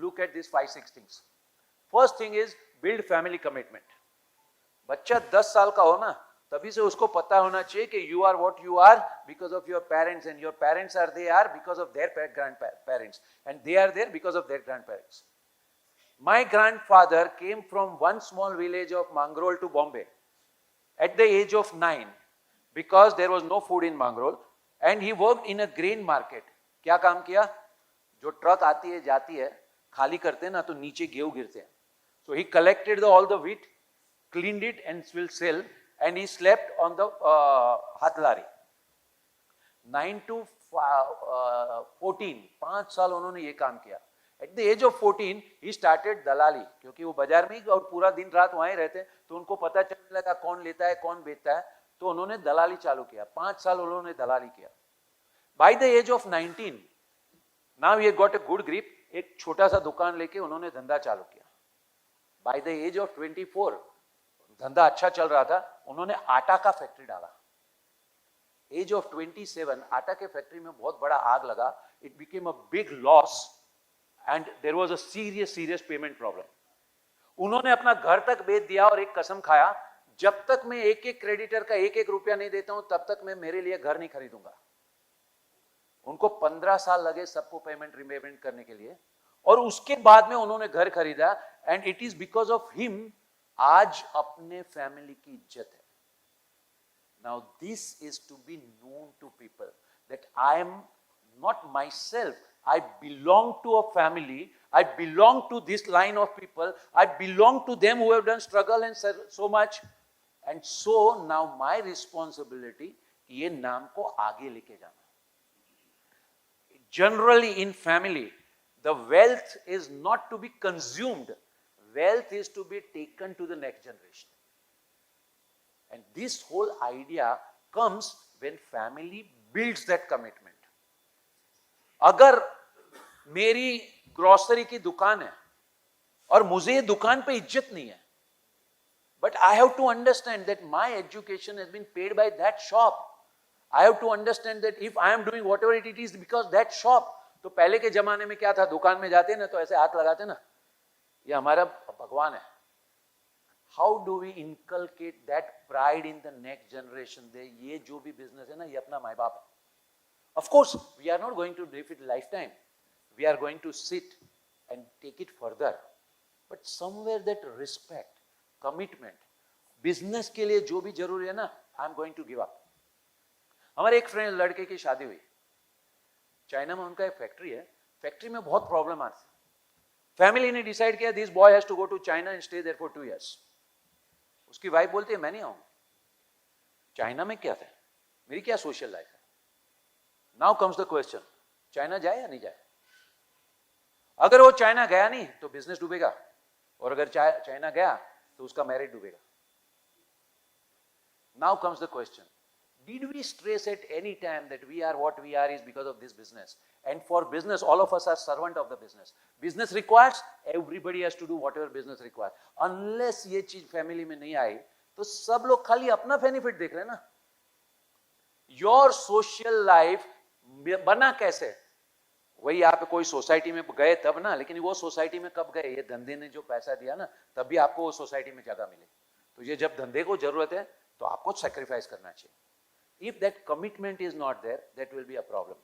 look at these 5-6 things. First thing is build family commitment. बच्चा 10 साल का हो ना, तभी से उसको पता होना चाहिए कि you are what you are because of your parents, and your parents are they are because of their grandparents, and they are there because of their grandparents. My grandfather came from one small village of Mangrol to Bombay at the age of 9 because there was no food in Mangrol, and he worked in a grain market. क्या काम किया? जो truck आती है जाती है खाली करते हैं ना, तो नीचे गेहूं गिरते हैं. So he collected all the wheat, cleaned it and will sell, and he slept on the hatlari. 9 to 14, 5 साल उन्होंने ये काम किया. At the age of 14, he started दलाली, क्योंकि वो बाजार में ही और पूरा दिन रात वहाँ ही रहते, तो उनको पता चलने लगा कौन लेता है कौन बेचता है, तो उन्होंने दलाली चालू किया. 5 साल उन्होंने दलाली किया. By the age of 19, now he got a good grip. एक छोटा सा दुकान लेके उन्होंने धंधा चालू किया. By the age of 24, धंधा अच्छा चल रहा था, उन्होंने आटा का फैक्ट्री डाला. एज ऑफ 27, आटा के फैक्ट्री में बहुत बड़ा आग लगा. It became a big loss and there was a serious payment problem. उन्होंने अपना घर तक बेच दिया और एक कसम खाया, जब तक मैं एक एक क्रेडिटर का एक एक रुपया नहीं देता हूं तब तक मैं मेरे लिए घर नहीं खरीदूंगा. उनको 15 साल लगे सबको पेमेंट रिपेमेंट करने के लिए, और उसके बाद में उन्होंने घर खरीदा. And it is because of him आज अपने फैमिली की इज्जत है. Now this is to be known to people that I am not myself. I belong to a family. I belong to this line of people. I belong to them who have done struggle and so much. And so now my responsibility ये नाम को आगे लेके जाना. Generally in family, the wealth is not to be consumed. Wealth is to be taken to the next generation. And this whole idea comes when family builds that commitment. अगर मेरी grocery की दुकान है और मुझे दुकान पे इज्जत नहीं है, but I have to understand that my education has been paid by that shop. I have to understand that if I am doing whatever it is because that shop. तो पहले के जमाने में क्या था, दुकान में जाते ना तो ऐसे हाथ लगाते ना, ये हमारा भगवान है. How do we inculcate that pride in the next generation? ये जो भी business है ना, ये अपना माँ बाप है. Of course, we are not going to live it lifetime. We are going to sit and take it further. But somewhere that respect, commitment, business के लिए जो भी जरूरी है ना, I am going to give up. हमारे एक friend लड़के की शादी हुई, चाइना में उनका एक फैक्ट्री है, फैक्ट्री में बहुत प्रॉब्लम आती है. फैमिली ने डिसाइड किया this boy has to go to China and stay there for 2 years. उसकी वाइफ बोलती है मैं नहीं आऊंगा. चाइना में क्या था, मेरी क्या सोशल लाइफ है. Now comes the question, China जाए या नहीं जाए. अगर वो चाइना गया नहीं तो बिजनेस डूबेगा, और अगर चाइना गया तो उसका मैरिज डूबेगा. Now comes the question, did we stress at any time that we are what we are is because of this business? And for business, all of us are servant of the business. Business requires, everybody has to do whatever business requires. Unless ये चीज family में नहीं आई तो सब लोग खाली अपना benefit देख रहे हैं ना. Your social life बना कैसे? वही आप कोई सोसाइटी में गए तब ना, लेकिन वो सोसाइटी में कब गए, ये धंधे ने जो पैसा दिया ना, तब भी आपको वो सोसाइटी में जगह मिले. तो ये जब धंधे को जरूरत है तो आपको सैक्रिफाइस करना चाहिए. If that commitment is not there, that will be a problem.